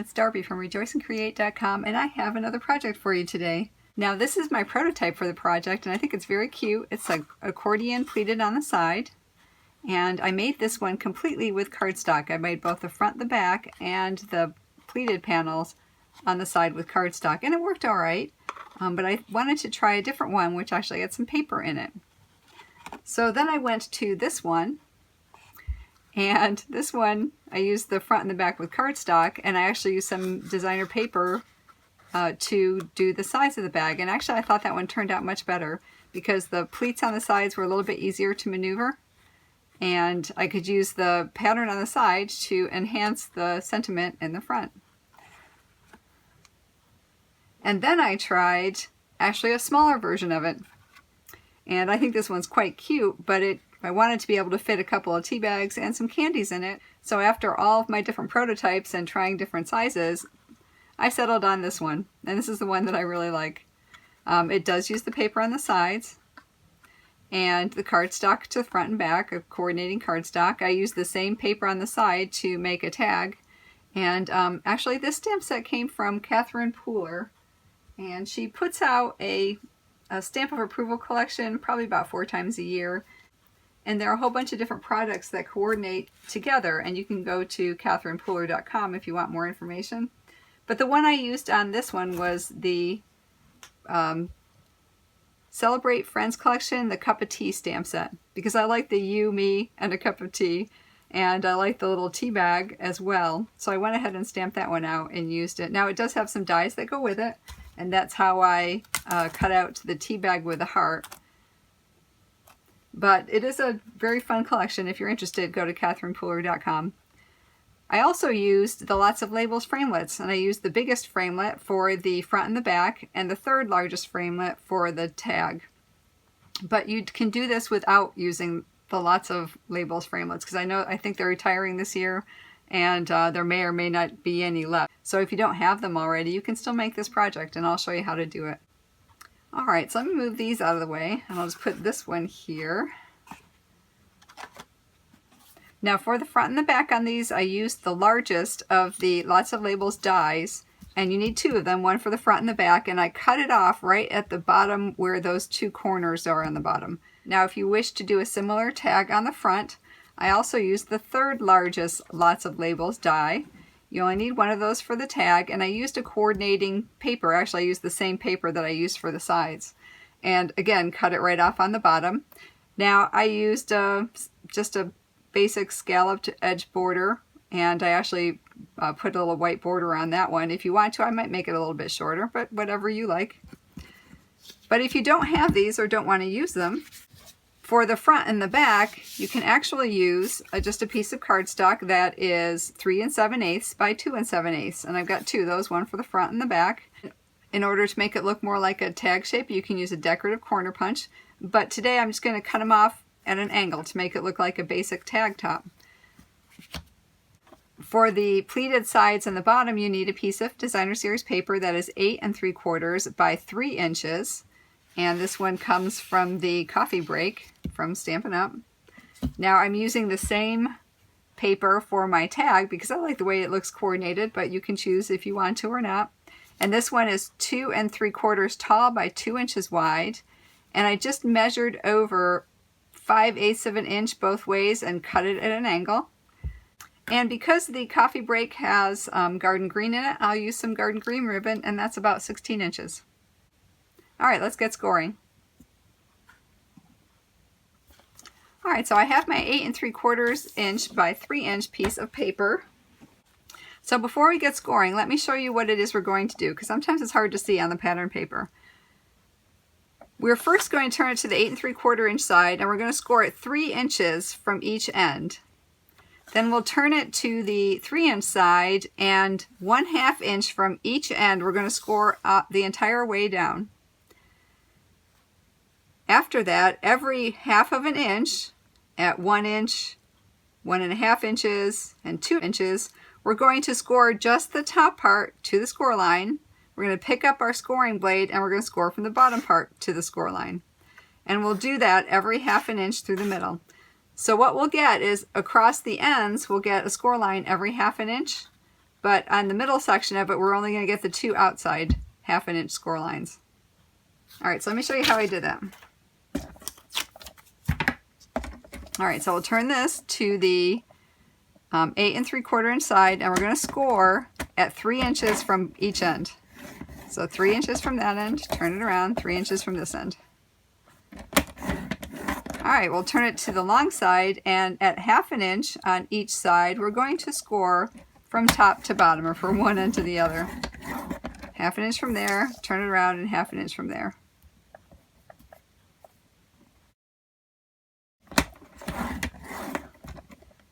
it's Darby from rejoiceandcreate.com, and I have another project for you today. Now this is my prototype for the project, and I think it's very cute. It's an accordion pleated on the side, and I made this one completely with cardstock. I made both the front, the back, and the pleated panels on the side with cardstock, and it worked all right, but I wanted to try a different one which actually had some paper in it. So then I went to this one, and this one I used the front and the back with cardstock, and I actually used some designer paper to do the sides of the bag. And actually I thought that one turned out much better because the pleats on the sides were a little bit easier to maneuver, and I could use the pattern on the side to enhance the sentiment in the front. And then I tried actually a smaller version of it, and I think this one's quite cute, but I wanted to be able to fit a couple of tea bags and some candies in it. So after all of my different prototypes and trying different sizes, I settled on this one, and this is the one that I really like. It does use the paper on the sides and the cardstock to the front and back, a coordinating cardstock. I used the same paper on the side to make a tag, and actually this stamp set came from Catherine Pooler, and she puts out a stamp of approval collection probably about 4 times a year. And there are a whole bunch of different products that coordinate together, and you can go to catherinepooler.com if you want more information. But the one I used on this one was the Celebrate Friends collection, the Cup of Tea stamp set, because I like the you, me, and a cup of tea, and I like the little tea bag as well. So I went ahead and stamped that one out and used it. Now it does have some dies that go with it, and that's how I cut out the tea bag with a heart. But it is a very fun collection. If you're interested, go to catherinepooler.com. I also used the Lots of Labels framelits, and I used the biggest framelit for the front and the back, and the third largest framelit for the tag. But you can do this without using the Lots of Labels framelits, because I think they're retiring this year, and there may or may not be any left. So if you don't have them already, you can still make this project, and I'll show you how to do it. Alright, so let me move these out of the way, and I'll just put this one here. Now for the front and the back on these, I used the largest of the Lots of Labels dies, and you need 2 of them, one for the front and the back, and I cut it off right at the bottom where those 2 corners are on the bottom. Now if you wish to do a similar tag on the front, I also used the 3rd largest Lots of Labels die. You only need 1 of those for the tag, and I used a coordinating paper. Actually, I used the same paper that I used for the sides. And again, cut it right off on the bottom. Now, I used just a basic scalloped edge border, and I actually put a little white border on that one. If you want to, I might make it a little bit shorter, but whatever you like. But if you don't have these or don't want to use them, for the front and the back, you can actually use just a piece of cardstock that is 3 7/8 by 2 7/8. And I've got 2 of those, one for the front and the back. In order to make it look more like a tag shape, you can use a decorative corner punch. But today I'm just going to cut them off at an angle to make it look like a basic tag top. For the pleated sides and the bottom, you need a piece of designer series paper that is 8 3/4 by 3 inches. And this one comes from the coffee break from Stampin' Up. Now I'm using the same paper for my tag because I like the way it looks coordinated, but you can choose if you want to or not. And this one is 2 3/4 tall by 2 inches wide. And I just measured over 5/8 of an inch both ways and cut it at an angle. And because the coffee break has garden green in it, I'll use some garden green ribbon, and that's about 16 inches. Alright, let's get scoring. Alright, so I have my 8 3/4 inch by 3 inch piece of paper. So before we get scoring, let me show you what it is we're going to do, because sometimes it's hard to see on the pattern paper. We're first going to turn it to the 8 3/4 inch side, and we're going to score it 3 inches from each end. Then we'll turn it to the 3 inch side, and 1/2 inch from each end we're going to score the entire way down. After that, every 1/2 of an inch at 1 inch, 1.5 inches, and 2 inches, we're going to score just the top part to the score line. We're going to pick up our scoring blade, and we're going to score from the bottom part to the score line. And we'll do that every 1/2 inch through the middle. So what we'll get is across the ends, we'll get a score line every 1/2 inch, but on the middle section of it, we're only going to get the 2 outside 1/2 inch score lines. All right, so let me show you how I did that. All right, so we'll turn this to the 8 3/4 inch side, and we're going to score at 3 inches from each end. So 3 inches from that end, turn it around, 3 inches from this end. All right, we'll turn it to the long side, and at 1/2 inch on each side, we're going to score from top to bottom, or from one end to the other. 1/2 inch from there, turn it around, and 1/2 inch from there.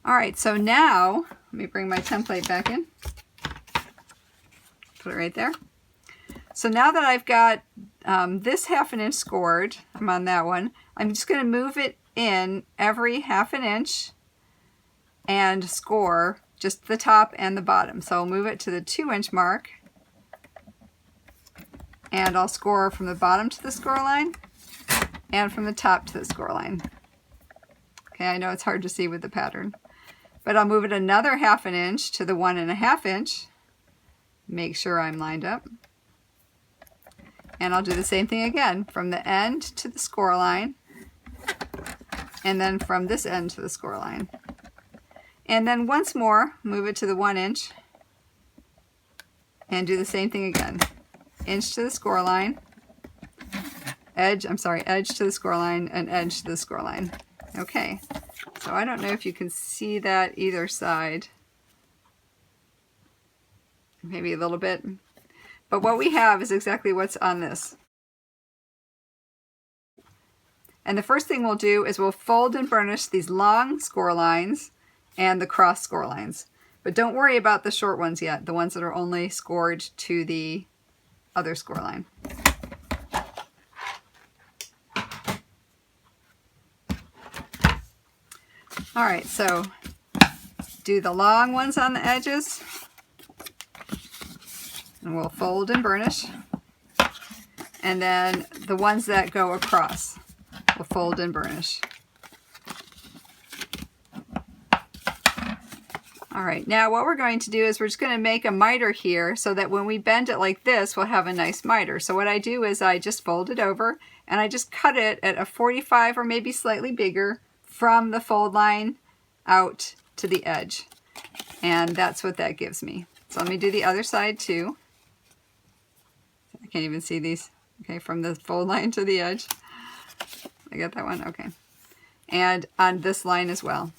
All right, so now, let me bring my template back in. Put it right there. So now that I've got this 1/2 inch scored, I'm on that one, I'm just going to move it in every 1/2 inch and score just the top and the bottom. So I'll move it to the 2 inch mark, and I'll score from the bottom to the score line and from the top to the score line. Okay, I know it's hard to see with the pattern, but I'll move it another 1/2 inch to the 1 1/2 inch. Make sure I'm lined up. And I'll do the same thing again, from the end to the score line, and then from this end to the score line. And then once more, move it to the 1 inch, and do the same thing again. Inch to the score line, edge to the score line, and edge to the score line. Okay, so I don't know if you can see that either side. Maybe a little bit. But what we have is exactly what's on this. And the first thing we'll do is we'll fold and burnish these long score lines and the cross score lines. But don't worry about the short ones yet, the ones that are only scored to the other score line. All right, so do the long ones on the edges, and we'll fold and burnish. And then the ones that go across, we'll fold and burnish. All right, now what we're going to do is we're just going to make a miter here so that when we bend it like this, we'll have a nice miter. So what I do is I just fold it over, and I just cut it at a 45 or maybe slightly bigger from the fold line out to the edge. And that's what that gives me. So let me do the other side too. I can't even see these. Okay, from the fold line to the edge. I got that one, okay. And on this line as well.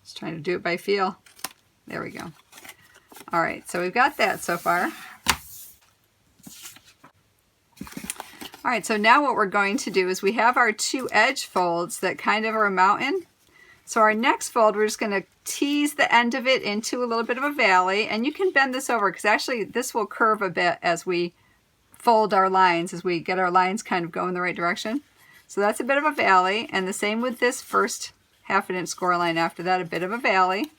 Just trying to do it by feel. There we go. All right, so we've got that so far. All right, so now what we're going to do is we have our 2 edge folds that kind of are a mountain. So our next fold, we're just going to tease the end of it into a little bit of a valley, and you can bend this over because actually this will curve a bit as we fold our lines, as we get our lines kind of go in the right direction. So that's a bit of a valley, and the same with this first 1/2 inch score line after that, a bit of a valley.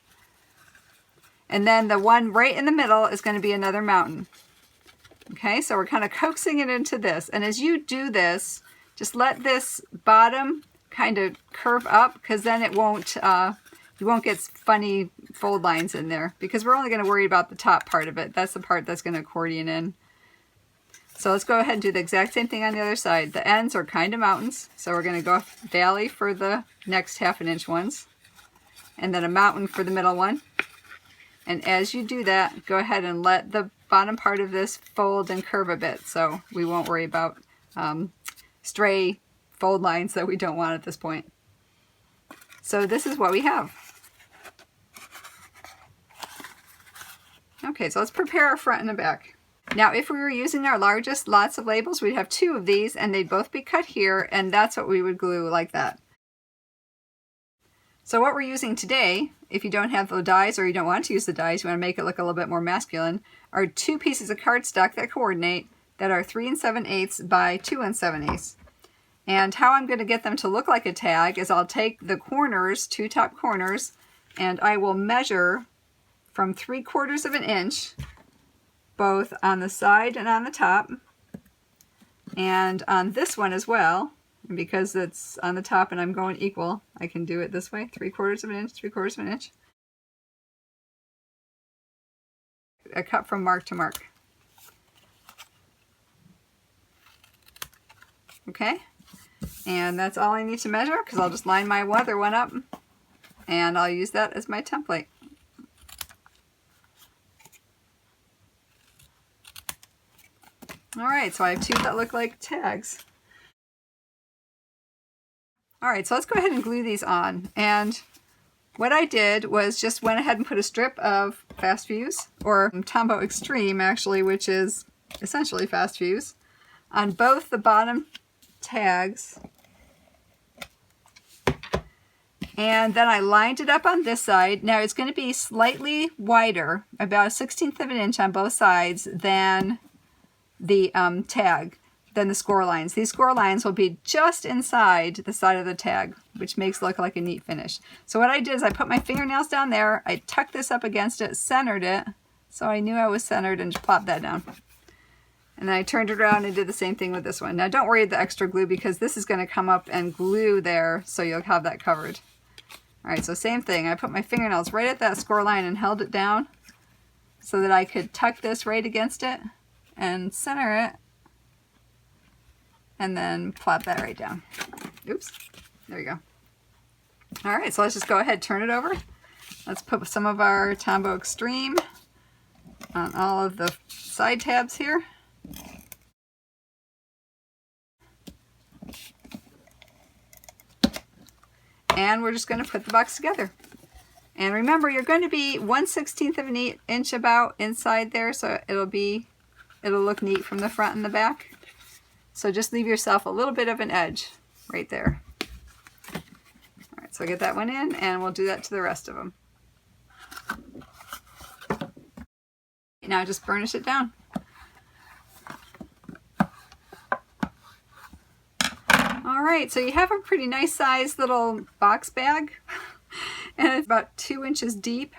And then the one right in the middle is going to be another mountain. Okay, so we're kind of coaxing it into this, and as you do this, just let this bottom kind of curve up, because then it won't, you won't get funny fold lines in there, because we're only going to worry about the top part of it. That's the part that's going to accordion in. So let's go ahead and do the exact same thing on the other side. The ends are kind of mountains, so we're going to go valley for the next 1/2 inch ones, and then a mountain for the middle one. And as you do that, go ahead and let the bottom part of this fold and curve a bit, so we won't worry about stray fold lines that we don't want at this point. So this is what we have. Okay, so let's prepare our front and the back. Now, if we were using our largest lots of labels, we'd have 2 of these, and they'd both be cut here, and that's what we would glue like that. So what we're using today, if you don't have the dies or you don't want to use the dies, you want to make it look a little bit more masculine, are 2 pieces of cardstock that coordinate that are 3 7/8 by 2 7/8. And how I'm going to get them to look like a tag is I'll take the corners, 2 top corners, and I will measure from 3/4 of an inch, both on the side and on the top, and on this one as well. And because it's on the top and I'm going equal, I can do it this way, 3/4 of an inch, 3/4 of an inch. I cut from mark to mark. Okay, and that's all I need to measure, because I'll just line my other one up and I'll use that as my template. Alright, so I have 2 that look like tags. Alright, so let's go ahead and glue these on. And what I did was just went ahead and put a strip of Fast Fuse, or Tombow Extreme actually, which is essentially Fast Fuse, on both the bottom tags. And then I lined it up on this side. Now it's going to be slightly wider, about 1/16 of an inch on both sides than the tag, than the score lines. These score lines will be just inside the side of the tag, which makes it look like a neat finish. So what I did is I put my fingernails down there, I tucked this up against it, centered it, so I knew I was centered, and just plopped that down. And then I turned it around and did the same thing with this one. Now don't worry about the extra glue, because this is going to come up and glue there, so you'll have that covered. Alright, so same thing. I put my fingernails right at that score line and held it down so that I could tuck this right against it and center it, and then plop that right down. Oops, there we go. Alright, so let's just go ahead and turn it over. Let's put some of our Tombow Extreme on all of the side tabs here. And we're just going to put the box together. And remember, you're going to be 1/16 of an inch about inside there, so it'll look neat from the front and the back. So just leave yourself a little bit of an edge right there. Alright, so I get that one in, and we'll do that to the rest of them. Now just burnish it down. Alright, so you have a pretty nice sized little box bag, and it's about 2 inches deep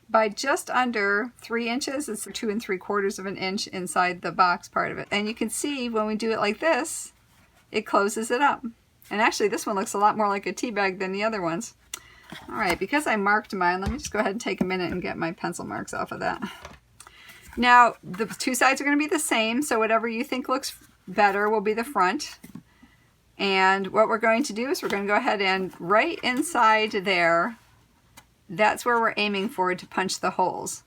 by just under 3 inches. It's 2 3/4 of an inch inside the box part of it. And you can see when we do it like this, it closes it up. And actually this one looks a lot more like a tea bag than the other ones. Alright, because I marked mine, let me just go ahead and take a minute and get my pencil marks off of that. Now, the 2 sides are going to be the same, so whatever you think looks better will be the front. And what we're going to do is we're going to go ahead and right inside there, that's where we're aiming for to punch the holes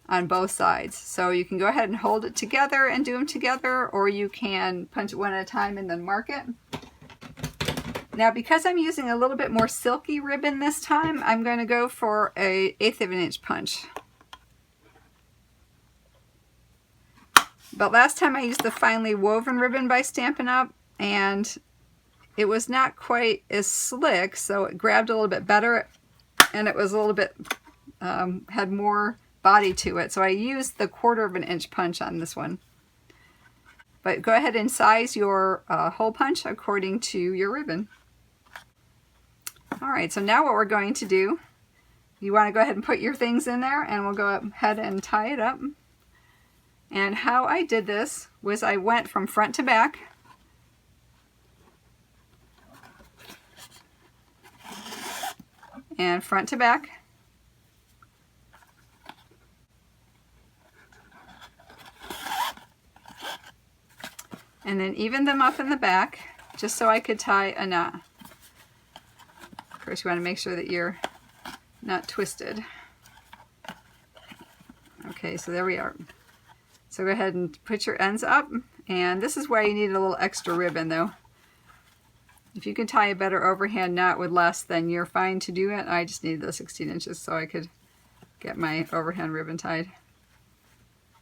on both sides. So you can go ahead and hold it together and do them together, or you can punch it one at a time and then mark it. Now, because I'm using a little bit more silky ribbon this time, I'm going to go for a 1/8 of an inch punch. But last time I used the finely woven ribbon by Stampin' Up, and it was not quite as slick, so it grabbed a little bit better, and it was a little bit, had more body to it. So I used the 1/4 of an inch punch on this one. But go ahead and size your hole punch according to your ribbon. Alright, so now what we're going to do, you want to go ahead and put your things in there, and we'll go ahead and tie it up. And how I did this was I went from front to back, and front to back, and then even them up in the back just so I could tie a knot. Of course, you want to make sure that you're not twisted. Okay, so there we are. So go ahead and put your ends up, and this is where you need a little extra ribbon though. If you can tie a better overhand knot with less, then you're fine to do it. I just needed the 16 inches so I could get my overhand ribbon tied.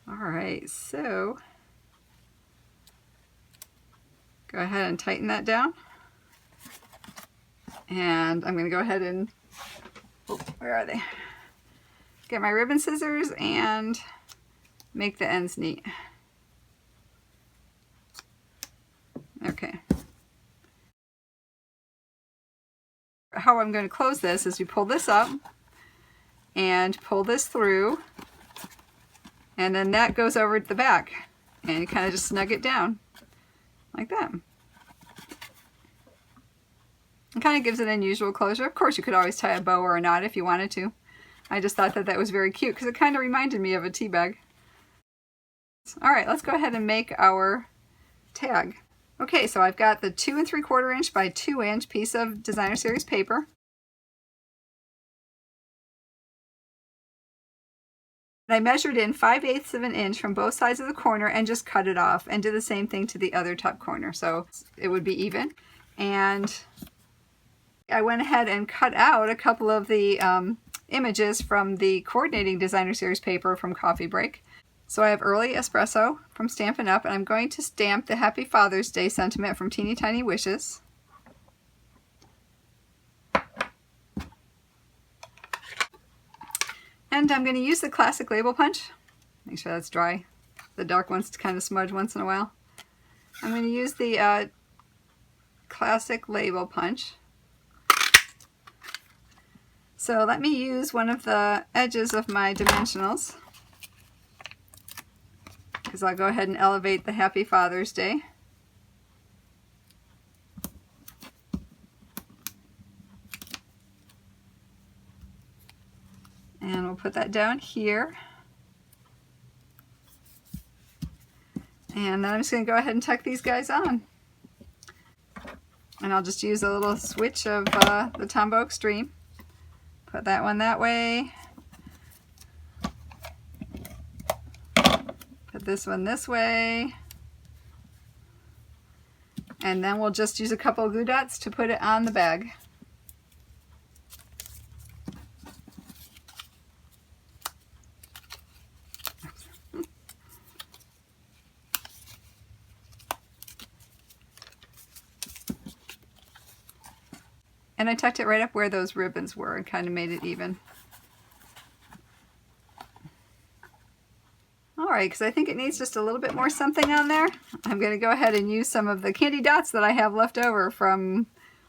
Alright, so go ahead and tighten that down. And I'm going to go ahead and, oh, where are they? Get my ribbon scissors and make the ends neat. Okay. How I'm going to close this is you pull this up and pull this through, and then that goes over to the back, and you kind of just snug it down like that. It kind of gives it an unusual closure. Of course, you could always tie a bow or a knot if you wanted to. I just thought that that was very cute because it kind of reminded me of a tea bag. All right, let's go ahead and make our tag. Okay, so I've got the 2 3/4 inch by 2 inch piece of Designer Series paper. I measured in 5/8 of an inch from both sides of the corner and just cut it off, and did the same thing to the other top corner so it would be even. And I went ahead and cut out a couple of the images from the coordinating Designer Series paper from Coffee Break. So I have Early Espresso from Stampin' Up, and I'm going to stamp the Happy Father's Day sentiment from Teeny Tiny Wishes. And I'm going to use the classic label punch. Make sure that's dry. The dark ones kind of smudge once in a while. I'm going to use the classic label punch. So let me use one of the edges of my dimensionals, because I'll go ahead and elevate the Happy Father's Day. And we'll put that down here. And then I'm just going to go ahead and tuck these guys on. And I'll just use a little switch of the Tombow Extreme. Put that one that way. Put this one this way. And then we'll just use a couple of glue dots to put it on the bag. And I tucked it right up where those ribbons were and kind of made it even. Alright, because I think it needs just a little bit more something on there, I'm going to go ahead and use some of the candy dots that I have left over from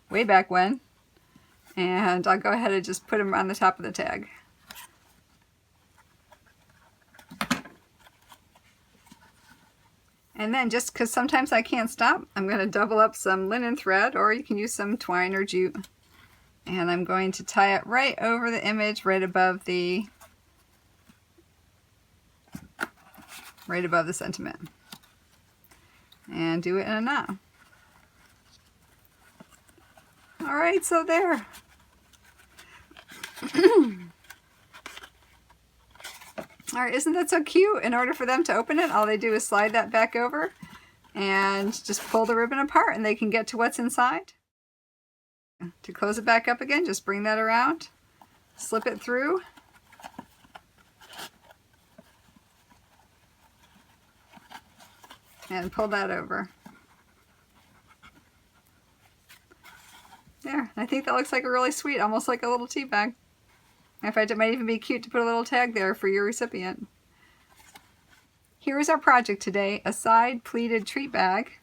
way back when. And I'll go ahead and just put them on the top of the tag. And then, just because sometimes I can't stop, I'm going to double up some linen thread, or you can use some twine or jute. And I'm going to tie it right over the image, right above the sentiment. And do it in a knot. Alright, so there. Alright, isn't that so cute? In order for them to open it, all they do is slide that back over and just pull the ribbon apart and they can get to what's inside. To close it back up again, just bring that around, slip it through, and pull that over. There, I think that looks like a really sweet, almost like a little tea bag. In fact, it might even be cute to put a little tag there for your recipient. Here is our project today, a side-pleated treat bag.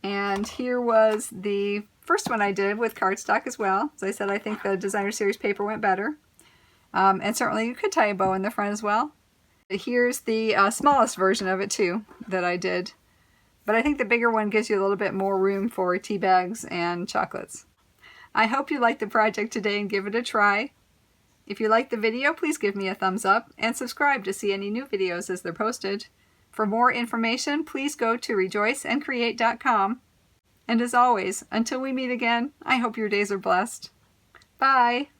And here was the first one I did with cardstock as well. As I said, I think the Designer Series paper went better. And certainly you could tie a bow in the front as well. Here's the smallest version of it too that I did. But I think the bigger one gives you a little bit more room for tea bags and chocolates. I hope you liked the project today and give it a try. If you liked the video, please give me a thumbs up and subscribe to see any new videos as they're posted. For more information, please go to rejoiceandcreate.com. And as always, until we meet again, I hope your days are blessed. Bye!